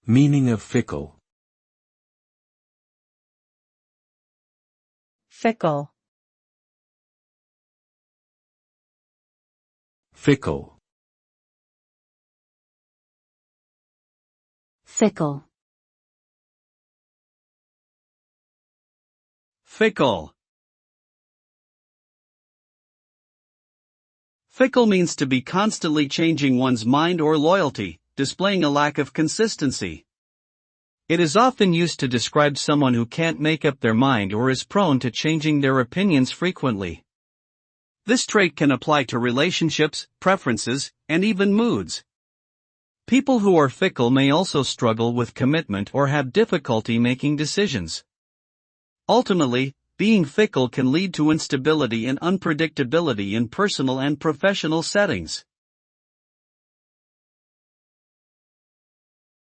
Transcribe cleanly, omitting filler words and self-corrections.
Meaning of fickle. Fickle. Fickle. Fickle. Fickle. Fickle means to be constantly changing one's mind or loyalty, displaying a lack of consistency. It is often used to describe someone who can't make up their mind or is prone to changing their opinions frequently. This trait can apply to relationships, preferences, and even moods. People who are fickle may also struggle with commitment or have difficulty making decisions. Ultimately, being fickle can lead to instability and unpredictability in personal and professional settings.